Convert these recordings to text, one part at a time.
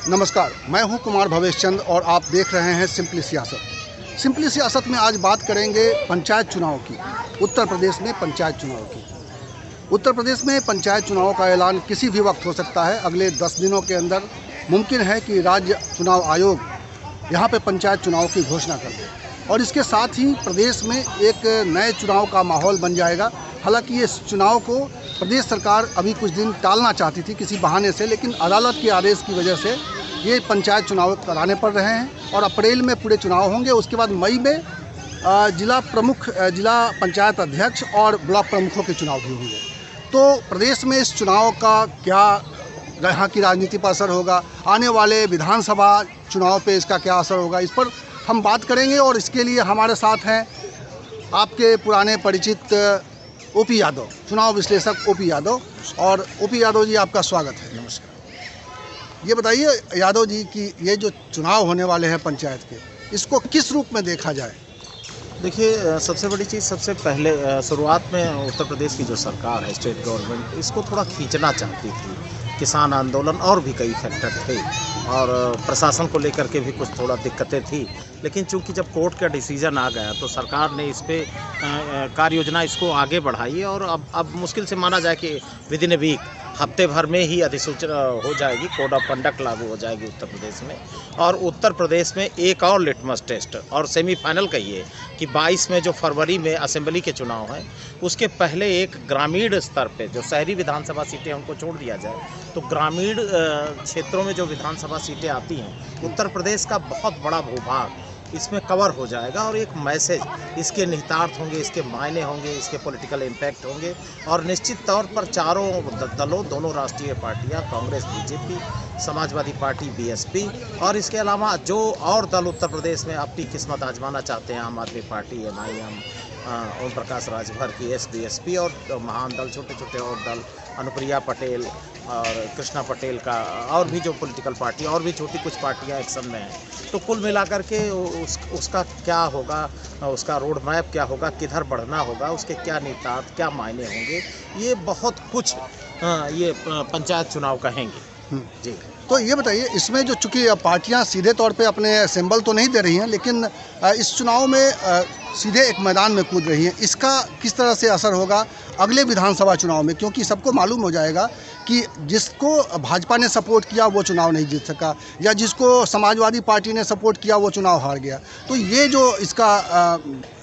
नमस्कार, मैं हूं कुमार भवेश चंद और आप देख रहे हैं सिंपली सियासत। सिंपली सियासत में आज बात करेंगे पंचायत चुनाव की। उत्तर प्रदेश में पंचायत चुनाव की। उत्तर प्रदेश में पंचायत चुनाव का ऐलान किसी भी वक्त हो सकता है। अगले 10 दिनों के अंदर मुमकिन है कि राज्य चुनाव आयोग यहाँ पे पंचायत चुनाव की घोषणा कर दे और इसके साथ ही प्रदेश में एक नए चुनाव का माहौल बन जाएगा। हालांकि ये चुनाव को प्रदेश सरकार अभी कुछ दिन टालना चाहती थी किसी बहाने से, लेकिन अदालत के आदेश की वजह से ये पंचायत चुनाव कराने पड़ रहे हैं और अप्रैल में पूरे चुनाव होंगे। उसके बाद मई में जिला प्रमुख, जिला पंचायत अध्यक्ष और ब्लॉक प्रमुखों के चुनाव भी होंगे। तो प्रदेश में इस चुनाव का क्या यहाँ की राजनीति पर असर होगा, आने वाले विधानसभा चुनाव पे इसका क्या असर होगा, इस पर हम बात करेंगे। और इसके लिए हमारे साथ हैं आपके पुराने परिचित ओपी यादव, चुनाव विश्लेषक ओपी यादव। और ओपी यादव जी, आपका स्वागत है। नमस्कार। ये बताइए यादव जी कि ये जो चुनाव होने वाले हैं पंचायत के, इसको किस रूप में देखा जाए? देखिए, सबसे बड़ी चीज़, सबसे पहले शुरुआत में उत्तर प्रदेश की जो सरकार है, स्टेट गवर्नमेंट, इसको थोड़ा खींचना चाहती थी। किसान आंदोलन और भी कई फैक्टर थे और प्रशासन को लेकर के भी कुछ थोड़ा दिक्कतें थी, लेकिन चूंकि जब कोर्ट का डिसीजन आ गया तो सरकार ने इस पे कार्य योजना इसको आगे बढ़ाई और अब मुश्किल से माना जाए कि विद इन ए वीक, हफ्ते भर में ही अधिसूचना हो जाएगी, कोड ऑफ कंडक्ट लागू हो जाएगी उत्तर प्रदेश में। और उत्तर प्रदेश में एक और लिटमस टेस्ट और सेमीफाइनल कहिए कि 22 में जो फरवरी में असेंबली के चुनाव हैं, उसके पहले एक ग्रामीण स्तर पे जो शहरी विधानसभा सीटें उनको छोड़ दिया जाए, तो ग्रामीण क्षेत्रों में जो विधानसभा सीटें आती हैं, उत्तर प्रदेश का बहुत बड़ा भूभाग इसमें कवर हो जाएगा और एक मैसेज, इसके निहितार्थ होंगे, इसके मायने होंगे, इसके पॉलिटिकल इम्पैक्ट होंगे। और निश्चित तौर पर चारों दलों, दोनों राष्ट्रीय पार्टियां, Congress BJP, Samajwadi party BSP और इसके अलावा जो और दल उत्तर प्रदेश में अपनी किस्मत आजमाना चाहते हैं, आम आदमी पार्टी, एमआईएम, ओम प्रकाश राजभर की एसडीएसपी और महान दल, छोटे छोटे और दल, अनुप्रिया पटेल और कृष्णा पटेल का, और भी जो पॉलिटिकल पार्टी और भी छोटी कुछ पार्टियां एक्शन में हैं। तो कुल मिलाकर के उसका क्या होगा, उसका रोड मैप क्या होगा, किधर बढ़ना होगा, उसके क्या निहितार्थ, क्या मायने होंगे, ये बहुत कुछ ये पंचायत चुनाव कहेंगे जी। तो ये बताइए, इसमें जो चूँकि पार्टियां सीधे तौर पे अपने सिंबल तो नहीं दे रही हैं, लेकिन इस चुनाव में सीधे एक मैदान में कूद रही हैं, इसका किस तरह से असर होगा अगले विधानसभा चुनाव में? क्योंकि सबको मालूम हो जाएगा कि जिसको भाजपा ने सपोर्ट किया वो चुनाव नहीं जीत सका, या जिसको समाजवादी पार्टी ने सपोर्ट किया वो चुनाव हार गया। तो ये जो इसका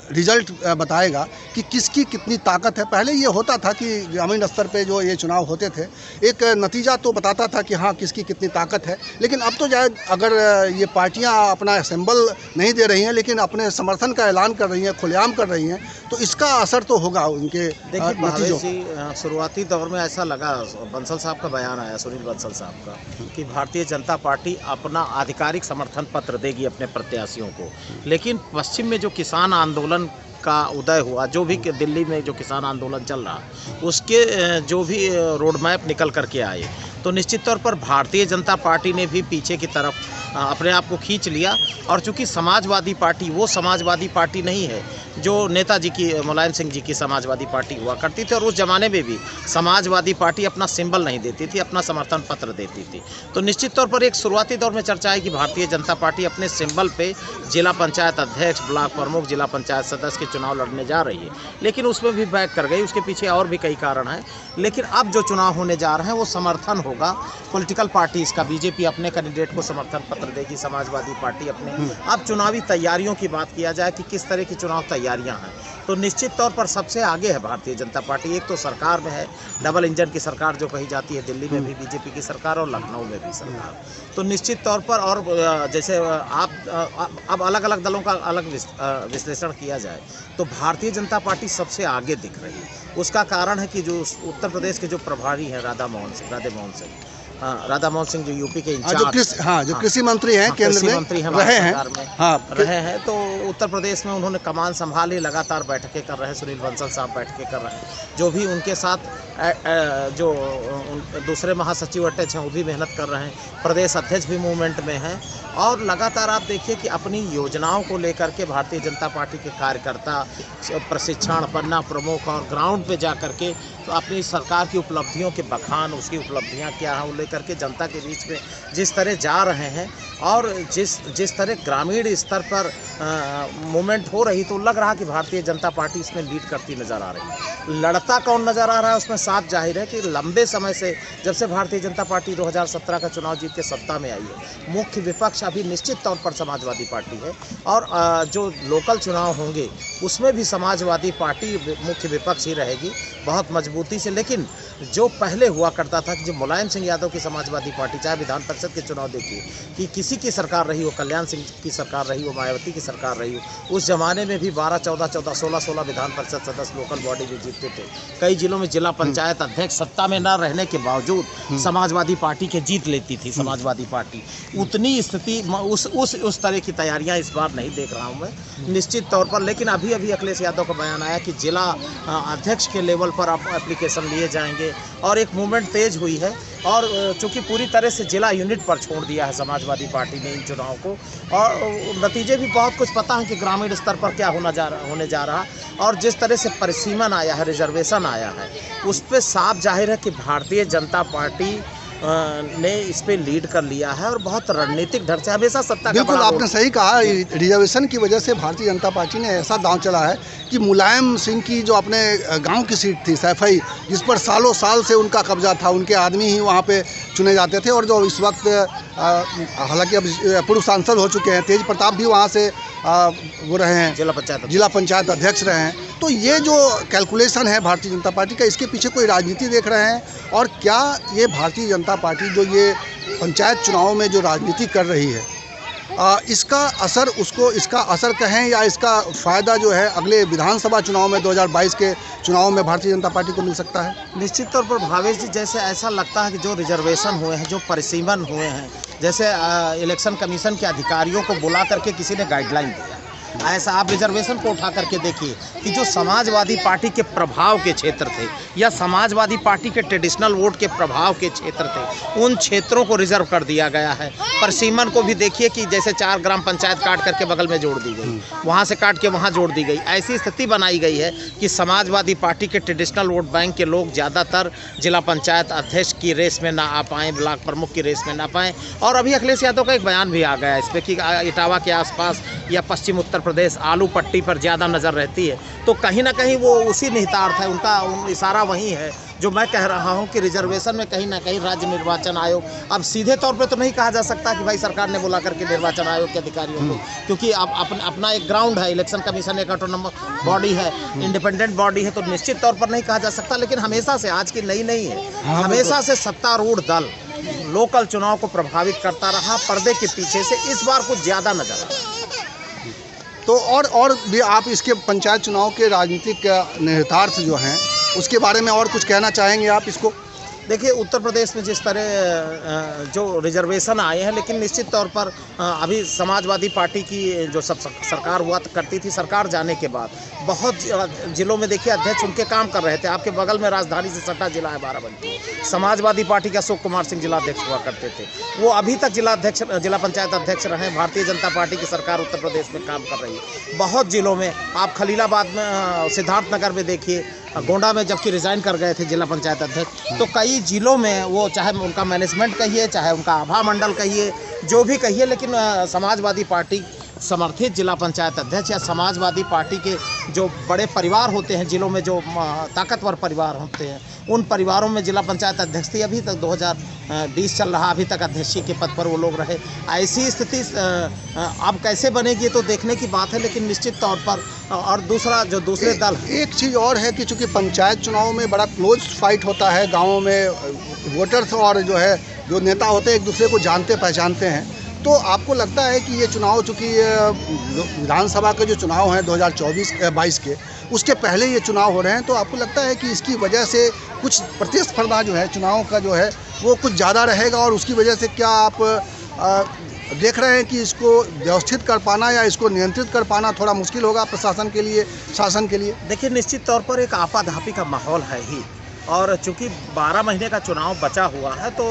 रिजल्ट बताएगा कि किसकी कितनी ताकत है। पहले ये होता था कि ग्रामीण स्तर पे जो ये चुनाव होते थे, एक नतीजा तो बताता था कि हाँ किसकी कितनी ताकत है, लेकिन अब तो शायद अगर ये पार्टियां अपना सिंबल नहीं दे रही हैं लेकिन अपने समर्थन का ऐलान कर रही हैं, खुलेआम कर रही हैं, तो इसका असर तो होगा उनके नतीजों। शुरुआती दौर में ऐसा लगा, बंसल साहब का बयान आया, सुनील बंसल साहब का, कि भारतीय जनता पार्टी अपना आधिकारिक समर्थन पत्र देगी अपने प्रत्याशियों को। लेकिन पश्चिम में जो किसान आंदोलन का उदय हुआ, जो भी दिल्ली में जो किसान आंदोलन चल रहा, उसके जो भी रोड मैप निकल करके आए, तो निश्चित तौर पर भारतीय जनता पार्टी ने भी पीछे की तरफ अपने आप को खींच लिया। और चूंकि समाजवादी पार्टी वो समाजवादी पार्टी नहीं है जो नेताजी की, मुलायम सिंह जी की समाजवादी पार्टी हुआ करती थी, और उस ज़माने में भी समाजवादी पार्टी अपना सिंबल नहीं देती थी, अपना समर्थन पत्र देती थी। तो निश्चित तौर पर एक शुरुआती दौर में चर्चा है कि भारतीय जनता पार्टी अपने सिंबल पे जिला पंचायत अध्यक्ष, ब्लॉक प्रमुख, जिला पंचायत सदस्य के चुनाव लड़ने जा रही है, लेकिन उसमें भी बैक कर गई। उसके पीछे और भी कई कारण हैं, लेकिन अब जो चुनाव होने जा रहे हैं वो समर्थन होगा पॉलिटिकल पार्टीज का। बीजेपी अपने कैंडिडेट को समर्थन पत्र देगी, समाजवादी पार्टी अपने। अब चुनावी तैयारियों की बात किया जाए कि किस तरह की चुनाव तैयारियां हैं, तो निश्चित तौर पर सबसे आगे है भारतीय जनता पार्टी। एक तो सरकार में है, डबल इंजन की सरकार जो कही जाती है, दिल्ली में भी बीजेपी की सरकार और लखनऊ में भी सरकार। तो निश्चित तौर पर, और जैसे अब अलग अलग दलों का अलग विश्लेषण किया जाए तो भारतीय जनता पार्टी सबसे आगे दिख रही है। उसका कारण है कि जो उत्तर प्रदेश के जो प्रभारी हैं राधा मोहन सिंह जो यूपी के इंचार्ज, जो कृषि मंत्री हैं, केंद्र में मंत्री रहे हैं, तो उत्तर प्रदेश में उन्होंने कमान संभाली, लगातार बैठकें कर रहे हैं। सुनील बंसल साहब बैठकें कर रहे हैं, जो भी उनके साथ जो दूसरे महासचिव अटैच हैं वो भी मेहनत कर रहे हैं, प्रदेश अध्यक्ष भी मूवमेंट में हैं। और लगातार आप देखिए कि अपनी योजनाओं को लेकर के भारतीय जनता पार्टी के कार्यकर्ता प्रशिक्षण पन्ना प्रमुख और ग्राउंड पे जा कर के तो अपनी सरकार की उपलब्धियों के बखान, उसकी उपलब्धियां क्या हैं वो लेकर के जनता के बीच में जिस तरह जा रहे हैं और जिस तरह ग्रामीण स्तर पर मूवमेंट हो रही, तो लग रहा कि भारतीय जनता पार्टी इसमें लीड करती नज़र आ रही है। लड़ता कौन नज़र आ रहा है उसमें साफ जाहिर है कि लंबे समय से जब से भारतीय जनता पार्टी 2017 का चुनाव जीत के सत्ता में आई है, मुख्य विपक्ष अभी निश्चित तौर पर समाजवादी पार्टी है और जो लोकल चुनाव होंगे उसमें भी समाजवादी पार्टी मुख्य विपक्ष ही रहेगी बहुत मजबूती से। लेकिन जो पहले हुआ करता था कि जो मुलायम सिंह यादव की समाजवादी पार्टी, चाहे विधान परिषद के चुनाव देखिए कि किसी की सरकार रही हो, कल्याण सिंह की सरकार रही हो, मायावती की सरकार रही हो, उस जमाने में भी 12-14, 16 विधान परिषद सदस्य लोकल बॉडी में जीतते थे। कई जिलों में जिला पंचायत अध्यक्ष सत्ता में न रहने के बावजूद समाजवादी पार्टी के जीत लेती थी समाजवादी पार्टी। उतनी स्थिति उस तरह की तैयारियां इस बार नहीं देख रहा हूं मैं निश्चित तौर पर। लेकिन अभी अखिलेश यादव का बयान आया कि जिला अध्यक्ष के लेवल पर आप एप्लीकेशन लिए जाएंगे और एक मूवमेंट तेज हुई है और चूँकि पूरी तरह से जिला यूनिट पर छोड़ दिया है समाजवादी पार्टी ने इन चुनावों को और नतीजे भी बहुत कुछ पता है कि ग्रामीण स्तर पर क्या होने जा रहा और जिस तरह से परिसीमन आया है, रिजर्वेशन आया है, उस पर साफ जाहिर है कि भारतीय जनता पार्टी ने इस पे लीड कर लिया है और बहुत रणनीतिक ढंग से हमेशा सत्ता का बिल्कुल आपने सही कहा। रिजर्वेशन की वजह से भारतीय जनता पार्टी ने ऐसा दांव चला है कि मुलायम सिंह की जो अपने गांव की सीट थी सैफई, जिस पर सालों साल से उनका कब्जा था, उनके आदमी ही वहां पे चुने जाते थे और जो इस वक्त हालांकि अब पूर्व सांसद हो चुके हैं, तेज प्रताप भी वहां से वो रहे हैं, जिला पंचायत अध्यक्ष रहे हैं। तो ये जो कैलकुलेशन है भारतीय जनता पार्टी का, इसके पीछे कोई राजनीति देख रहे हैं? और क्या ये भारतीय जनता पार्टी जो ये पंचायत चुनावों में जो राजनीति कर रही है, इसका असर कहें या इसका फ़ायदा जो है अगले विधानसभा चुनाव में 2022 के चुनाव में भारतीय जनता पार्टी को मिल सकता है? निश्चित तौर पर भावेश जी, जैसे ऐसा लगता है कि जो रिजर्वेशन हुए हैं, जो परिसीमन हुए हैं, जैसे इलेक्शन कमीशन के अधिकारियों को बुला करके किसी ने गाइडलाइन दिया, ऐसा आप रिजर्वेशन को उठा करके देखिए कि जो समाजवादी पार्टी के प्रभाव के क्षेत्र थे या समाजवादी पार्टी के ट्रेडिशनल वोट के प्रभाव के क्षेत्र थे, उन क्षेत्रों को रिजर्व कर दिया गया है। परिसीमन को भी देखिए कि जैसे 4 ग्राम पंचायत काट करके बगल में जोड़ दी गई, वहाँ से काट के वहाँ जोड़ दी गई। ऐसी स्थिति बनाई गई है कि समाजवादी पार्टी के ट्रेडिशनल वोट बैंक के लोग ज़्यादातर जिला पंचायत अध्यक्ष की रेस में ना आ पाएँ, ब्लॉक प्रमुख की रेस में ना पाएँ। और अभी अखिलेश यादव का एक बयान भी आ गया इस पर कि इटावा के आसपास या पश्चिम उत्तर प्रदेश आलू पट्टी पर ज़्यादा नज़र रहती है, तो कहीं ना कहीं वो उसी निहितार्थ है, उनका इशारा वही है जो मैं कह रहा हूं कि रिजर्वेशन में कहीं ना कहीं राज्य निर्वाचन आयोग, अब सीधे तौर पे तो नहीं कहा जा सकता कि भाई सरकार ने बुला करके निर्वाचन आयोग के अधिकारियों को, क्योंकि अब अपना एक ग्राउंड है, इलेक्शन कमीशन एक ऑटोनोमस बॉडी है, इंडिपेंडेंट बॉडी है, तो निश्चित तौर पर नहीं कहा जा सकता। लेकिन हमेशा से, आज की नई नहीं है, हमेशा से सत्तारूढ़ दल लोकल चुनाव को प्रभावित करता रहा पर्दे के पीछे से, इस बार कुछ ज़्यादा नजर आ रहा है। तो और भी आप इसके पंचायत चुनाव के राजनीतिक निहितार्थ जो हैं उसके बारे में और कुछ कहना चाहेंगे आप इसको? देखिए, उत्तर प्रदेश में जिस तरह जो रिजर्वेशन आए हैं, लेकिन निश्चित तौर पर अभी समाजवादी पार्टी की जो सब सरकार हुआ करती थी, सरकार जाने के बाद बहुत जिलों में देखिए अध्यक्ष उनके काम कर रहे थे। आपके बगल में राजधानी से सटा जिला है बाराबंकी, समाजवादी पार्टी के अशोक कुमार सिंह जिलाध्यक्ष हुआ करते थे, वो अभी तक जिला पंचायत अध्यक्ष रहे। भारतीय जनता पार्टी की सरकार उत्तर प्रदेश में काम कर रही है बहुत जिलों में। आप खलीलाबाद में, सिद्धार्थनगर में देखिए, गोंडा में जबकि रिज़ाइन कर गए थे जिला पंचायत अध्यक्ष, तो कई जिलों में वो चाहे उनका मैनेजमेंट कहिए, चाहे उनका आभा मंडल कहिए, जो भी कहिए, लेकिन समाजवादी पार्टी समर्थित जिला पंचायत अध्यक्ष या समाजवादी पार्टी के जो बड़े परिवार होते हैं जिलों में, जो ताकतवर परिवार होते हैं, उन परिवारों में जिला पंचायत अध्यक्ष थी। अभी तक 2020 चल रहा, अभी तक अध्यक्ष के पद पर वो लोग रहे। ऐसी स्थिति अब कैसे बनेगी तो देखने की बात है, लेकिन निश्चित तौर पर। और दूसरा जो दूसरे दल, एक चीज़ और है कि चूँकि पंचायत चुनाव में बड़ा क्लोज फाइट होता है, गाँवों में वोटर्स और जो नेता होते हैं एक दूसरे को जानते पहचानते हैं, तो आपको लगता है कि ये चुनाव, चूँकि विधानसभा के जो चुनाव हैं 2022 के, उसके पहले ये चुनाव हो रहे हैं, तो आपको लगता है कि इसकी वजह से कुछ प्रतिस्पर्धा जो है चुनाव का जो है वो कुछ ज़्यादा रहेगा, और उसकी वजह से क्या आप देख रहे हैं कि इसको व्यवस्थित कर पाना या इसको नियंत्रित कर पाना थोड़ा मुश्किल होगा प्रशासन के लिए, शासन के लिए? देखिए, निश्चित तौर पर एक आपाधापी का माहौल है ही। और चूंकि 12 महीने का चुनाव बचा हुआ है, तो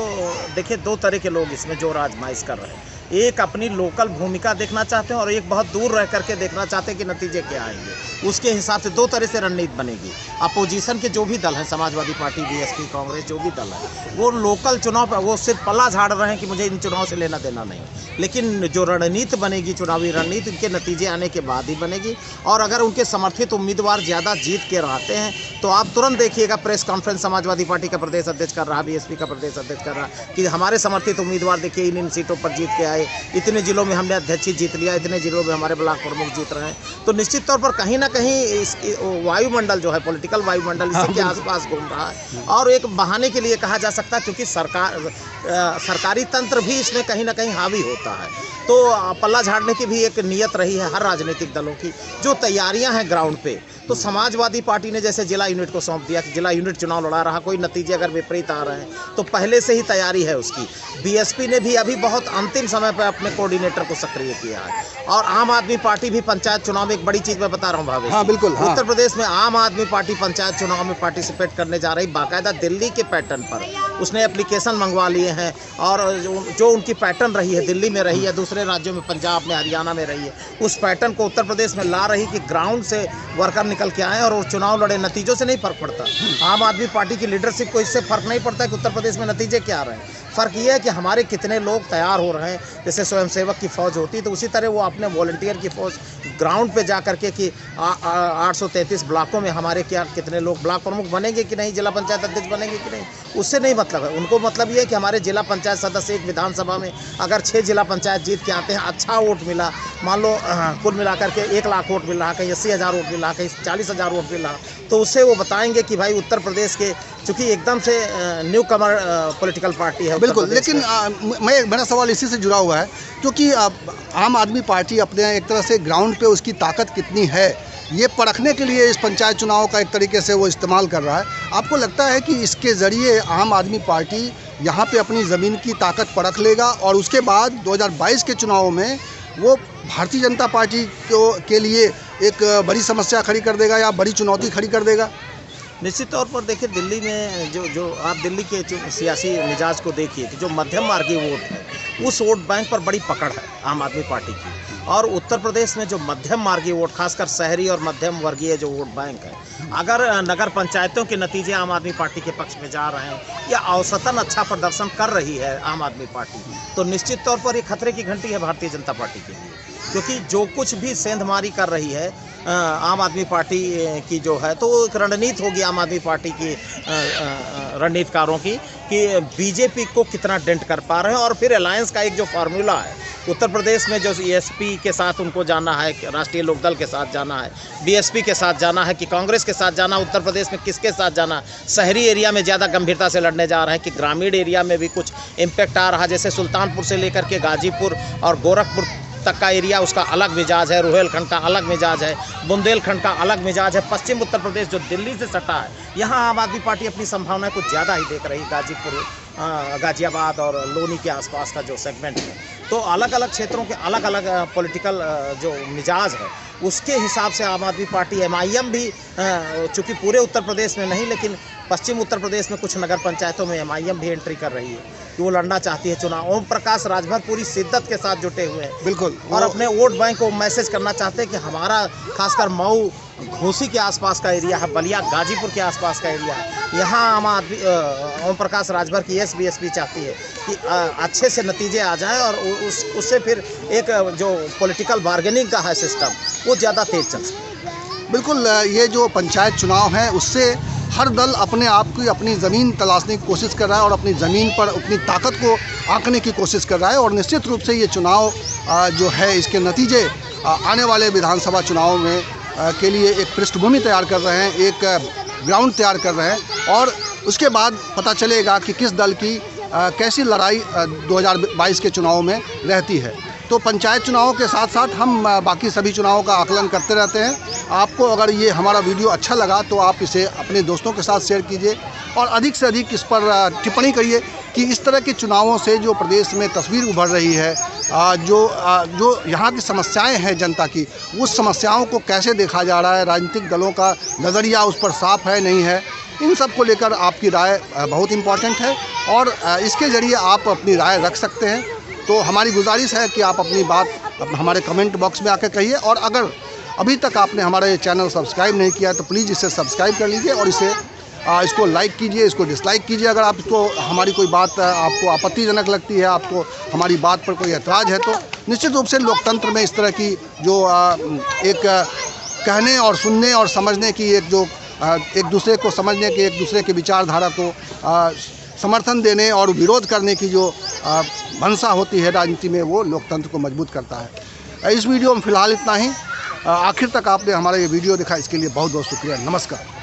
देखिए 2 तरह के लोग इसमें जोर आजमाइश कर रहे हैं। एक अपनी लोकल भूमिका देखना चाहते हैं और एक बहुत दूर रह करके देखना चाहते हैं कि नतीजे क्या आएंगे। उसके हिसाब से 2 तरह से रणनीति बनेगी। अपोजिशन के जो भी दल हैं, समाजवादी पार्टी, बीएसपी, कांग्रेस, जो भी दल है, वो लोकल चुनाव पर वो सिर्फ पल्ला झाड़ रहे हैं कि मुझे इन चुनाव से लेना देना नहीं। लेकिन जो रणनीति बनेगी, चुनावी रणनीति, उनके नतीजे आने के बाद ही बनेगी। और अगर उनके समर्थित उम्मीदवार ज़्यादा जीत के रहते हैं तो आप तुरंत देखिएगा प्रेस कॉन्फ्रेंस समाजवादी पार्टी का प्रदेश अध्यक्ष कर रहा, बीएसपी का प्रदेश अध्यक्ष कर रहा कि हमारे समर्थित उम्मीदवार देखिए इन सीटों पर जीत के आए, इतने जिलों में हमने अध्यक्ष जीत लिया, इतने जिलों में हमारे ब्लॉक प्रमुख जीत रहे हैं। तो निश्चित तौर पर कहीं ना कहीं इस वायुमंडल जो है, पॉलिटिकल वायुमंडल इसी के आसपास घूम रहा है। और एक बहाने के लिए कहा जा सकता है, क्योंकि सरकारी तंत्र भी इसमें कहीं ना कहीं हावी होता है। तो पल्ला झाड़ने की भी एक नियत रही है हर राजनीतिक दलों की। जो तैयारियां हैं ग्राउंड पे, तो समाजवादी पार्टी ने जैसे जिला यूनिट को सौंप दिया कि जिला यूनिट चुनाव लड़ा रहा, कोई नतीजे अगर विपरीत आ रहे हैं तो पहले से ही तैयारी है उसकी। बीएसपी ने भी अभी बहुत अंतिम समय पर अपने कोऑर्डिनेटर को सक्रिय किया है। और आम आदमी पार्टी भी पंचायत चुनाव में, एक बड़ी चीज़ मैं बता रहा हूँ भावेश, हाँ बिल्कुल, हाँ। उत्तर प्रदेश में आम आदमी पार्टी पंचायत चुनाव में पार्टिसिपेट करने जा रही, बाकायदा दिल्ली के पैटर्न पर उसने एप्लीकेशन मंगवा लिए हैं। और जो उनकी पैटर्न रही है, दिल्ली में रही है, दूसरे राज्यों में, पंजाब में, हरियाणा में रही है, उस पैटर्न को उत्तर प्रदेश में ला रही कि ग्राउंड से वर्कर निकल के आए और चुनाव लड़े। नतीजों से नहीं फर्क पड़ता, आम आदमी पार्टी की लीडरशिप को इससे फर्क नहीं पड़ता कि उत्तर प्रदेश में नतीजे क्या आ रहे हैं। फ़र्क ये है कि हमारे कितने लोग तैयार हो रहे हैं। जैसे स्वयंसेवक की फ़ौज होती है, तो उसी तरह वो अपने वॉलंटियर की फ़ौज ग्राउंड पे जा करके कि 833 ब्लॉकों में हमारे क्या कितने लोग ब्लॉक प्रमुख बनेंगे कि नहीं, जिला पंचायत अध्यक्ष बनेंगे कि नहीं, उससे नहीं मतलब है। उनको मतलब ये है कि हमारे जिला पंचायत सदस्य एक विधानसभा में अगर 6 जिला पंचायत जीत के आते हैं, अच्छा वोट मिला, मान लो कुल मिलाकर के 1 लाख वोट मिल रहा, कहीं 80,000 वोट मिल रहा, कहीं 40,000 वोट मिल रहा, तो उससे वो बताएंगे कि भाई उत्तर प्रदेश के, चूँकि एकदम से न्यू कमर पॉलिटिकल पार्टी है। बिल्कुल, लेकिन मेरा सवाल इसी से जुड़ा हुआ है, क्योंकि आम आदमी पार्टी अपने एक तरह से ग्राउंड पे उसकी ताकत कितनी है ये परखने के लिए इस पंचायत चुनाव का एक तरीके से वो इस्तेमाल कर रहा है। आपको लगता है कि इसके ज़रिए आम आदमी पार्टी यहाँ पे अपनी ज़मीन की ताकत परख लेगा और उसके बाद 2022 के चुनाव में वो भारतीय जनता पार्टी के लिए एक बड़ी समस्या खड़ी कर देगा या बड़ी चुनौती खड़ी कर देगा? निश्चित तौर पर देखिए, दिल्ली में जो आप दिल्ली के सियासी मिजाज को देखिए कि जो मध्यम मार्गी वोट है, उस वोट बैंक पर बड़ी पकड़ है आम आदमी पार्टी की। और उत्तर प्रदेश में जो मध्यम मार्गी वोट, खासकर शहरी और मध्यम वर्गीय जो वोट बैंक है, अगर नगर पंचायतों के नतीजे आम आदमी पार्टी के पक्ष में जा रहे हैं या औसतन अच्छा प्रदर्शन कर रही है आम आदमी पार्टी, तो निश्चित तौर पर ये खतरे की घंटी है भारतीय जनता पार्टी के लिए। क्योंकि जो कुछ भी सेंधमारी कर रही है आम आदमी पार्टी की जो है, तो एक रणनीति होगी आम आदमी पार्टी की रणनीतिकारों की कि बीजेपी को कितना डेंट कर पा रहे हैं। और फिर अलायंस का एक जो फार्मूला है, उत्तर प्रदेश में जो एसपी के साथ उनको जाना है, राष्ट्रीय लोकदल के साथ जाना है, बीएसपी के साथ जाना है कि कांग्रेस के साथ जाना, उत्तर प्रदेश में किसके साथ जाना, शहरी एरिया में ज़्यादा गंभीरता से लड़ने जा रहे हैं कि ग्रामीण एरिया में भी कुछ इम्पैक्ट आ रहा है। जैसे सुल्तानपुर से लेकर के गाजीपुर और गोरखपुर तक का एरिया, उसका अलग मिजाज है, रुहेलखंड का अलग मिजाज है, बुंदेलखंड का अलग मिजाज है। पश्चिम उत्तर प्रदेश जो दिल्ली से सटा है, यहाँ आम आदमी पार्टी अपनी संभावनाएं कुछ ज़्यादा ही देख रही। गाजीपुर, गाजियाबाद और लोनी के आसपास का जो सेगमेंट है, तो अलग अलग क्षेत्रों के अलग अलग पॉलिटिकल जो मिजाज है, उसके हिसाब से आम आदमी पार्टी, एमआईएम भी चूँकि पूरे उत्तर प्रदेश में नहीं लेकिन पश्चिम उत्तर प्रदेश में कुछ नगर पंचायतों में एमआईएम भी एंट्री कर रही है कि वो लड़ना चाहती है चुनाव। ओम प्रकाश राजभर पूरी शिद्दत के साथ जुटे हुए हैं, बिल्कुल, और अपने वोट बैंक को मैसेज करना चाहते हैं कि हमारा खासकर मऊ, घोसी के आसपास का एरिया है, बलिया, गाजीपुर के आसपास का एरिया है, यहाँ आम आदमी ओम प्रकाश राजभर की बीएसपी चाहती है कि अच्छे से नतीजे आ जाएं और उससे फिर एक जो पॉलिटिकल बार्गेनिंग का है सिस्टम, वो ज़्यादा तेज चल सके। बिल्कुल, ये जो पंचायत चुनाव है उससे हर दल अपने आप की अपनी ज़मीन तलाशने की कोशिश कर रहा है और अपनी ज़मीन पर अपनी ताकत को आंकने की कोशिश कर रहा है। और निश्चित रूप से ये चुनाव जो है, इसके नतीजे आने वाले विधानसभा चुनाव में के लिए एक पृष्ठभूमि तैयार कर रहे हैं, एक ग्राउंड तैयार कर रहे हैं। और उसके बाद पता चलेगा कि किस दल की कैसी लड़ाई 2022 के चुनाव में रहती है। तो पंचायत चुनावों के साथ साथ हम बाकी सभी चुनावों का आकलन करते रहते हैं। आपको अगर ये हमारा वीडियो अच्छा लगा तो आप इसे अपने दोस्तों के साथ शेयर कीजिए और अधिक से अधिक इस पर टिप्पणी करिए कि इस तरह के चुनावों से जो प्रदेश में तस्वीर उभर रही है, जो यहाँ की समस्याएं हैं जनता की, उस समस्याओं को कैसे देखा जा रहा है, राजनीतिक दलों का नज़रिया उस पर साफ है नहीं है, इन सब को लेकर आपकी राय बहुत इम्पॉर्टेंट है और इसके ज़रिए आप अपनी राय रख सकते हैं। तो हमारी गुजारिश है कि आप अपनी बात हमारे कमेंट बॉक्स में आकर कहिए और अगर अभी तक आपने हमारा ये चैनल सब्सक्राइब नहीं किया तो प्लीज़ इसे सब्सक्राइब कर लीजिए और इसको लाइक कीजिए, इसको डिसलाइक कीजिए। अगर आपको हमारी कोई बात आपको आपत्तिजनक लगती है, आपको हमारी बात पर कोई ऐतराज़ है, तो निश्चित रूप से लोकतंत्र में इस तरह की जो एक कहने और सुनने और समझने की एक दूसरे को समझने की, एक दूसरे के विचारधारा को समर्थन देने और विरोध करने की जो मंशा होती है राजनीति में, वो लोकतंत्र को मजबूत करता है। इस वीडियो में फ़िलहाल इतना ही। आखिर तक आपने हमारा ये वीडियो देखा, इसके लिए बहुत बहुत शुक्रिया। नमस्कार।